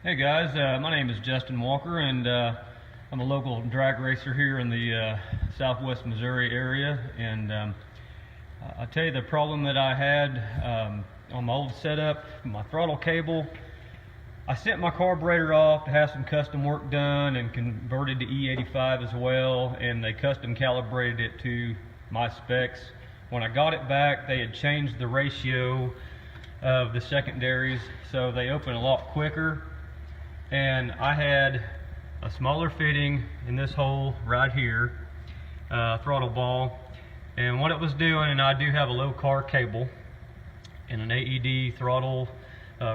Hey guys, my name is Justin Walker, and I'm a local drag racer here in the southwest Missouri area. And I'll tell you the problem that I had on my old setup, my throttle cable. I sent my carburetor off to have some custom work done and converted to E85 as well, and they custom calibrated it to my specs. When I got it back, they had changed the ratio of the secondaries, so they open a lot quicker. And I had a smaller fitting in this hole right here, throttle ball, and what it was doing, and I do have a Lokar cable and an AED throttle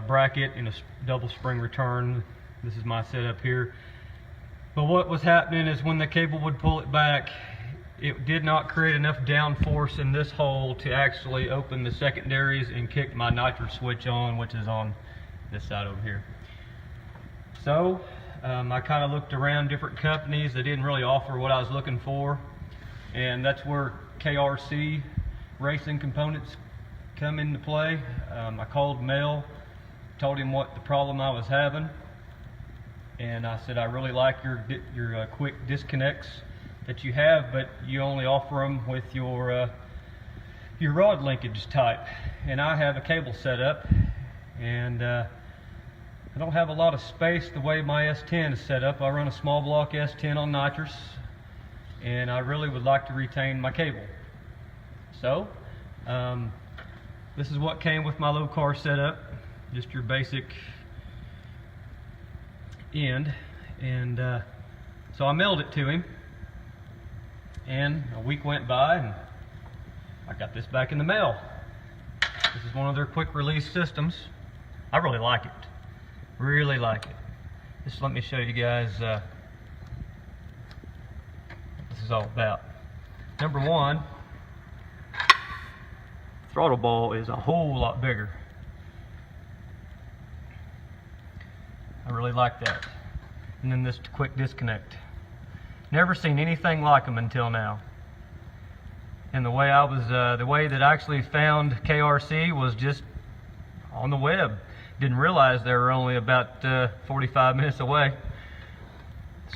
bracket and a double spring return. This is my setup here. But what was happening is when the cable would pull it back, it did not create enough downforce in this hole to actually open the secondaries and kick my nitrous switch on, which is on this side over here. So I kind of looked around different companies that didn't really offer what I was looking for, and that's where KRC racing components come into play. I called Mel, told him what the problem I was having, and I said, I really like your quick disconnects that you have, but you only offer them with your rod linkage type. And I have a cable set up, and I don't have a lot of space the way my S10 is set up. I run a small block S10 on nitrous, and I really would like to retain my cable. So this is what came with my Lokar setup, just your basic end. And so I mailed it to him, and a week went by and I got this back in the mail. This is one of their quick release systems. I really like it. Really like it. Just let me show you guys what this is all about. Number one, throttle ball is a whole lot bigger. I really like that. And then this quick disconnect. Never seen anything like them until now. And the way that I actually found KRC was just on the web. Didn't realize they were only about 45 minutes away.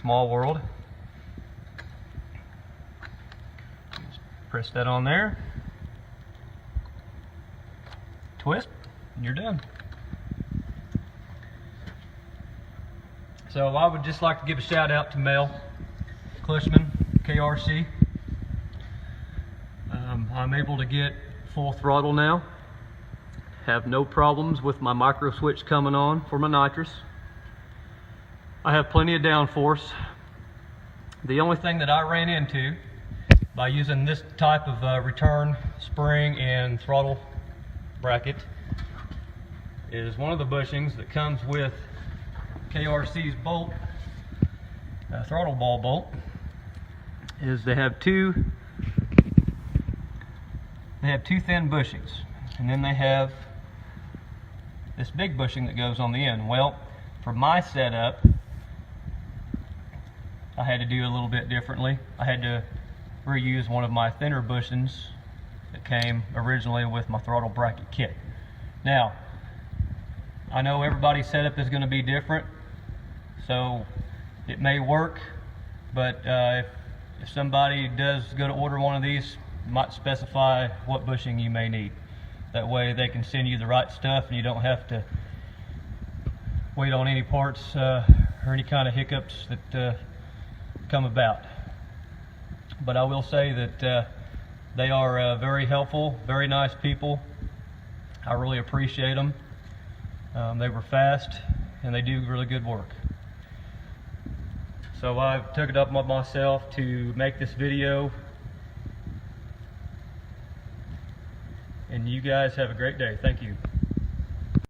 Small world. Just press that on there. Twist, and you're done. So I would just like to give a shout out to Mel Clishman, KRC. I'm able to get full throttle now. Have no problems with my micro switch coming on for my nitrous. I have plenty of downforce. The only thing that I ran into by using this type of return spring and throttle bracket is one of the bushings that comes with KRC's bolt, throttle ball bolt, is they have two thin bushings, and then they have this big bushing that goes on the end. Well, for my setup, I had to do a little bit differently. I had to reuse one of my thinner bushings that came originally with my throttle bracket kit. Now, I know everybody's setup is going to be different, so it may work, but if somebody does go to order one of these, you might specify what bushing you may need. That way they can send you the right stuff and you don't have to wait on any parts or any kind of hiccups that come about. But I will say that they are very helpful, very nice people. I really appreciate them. They were fast and they do really good work. So I took it up myself to make this video. And you guys have a great day. Thank you.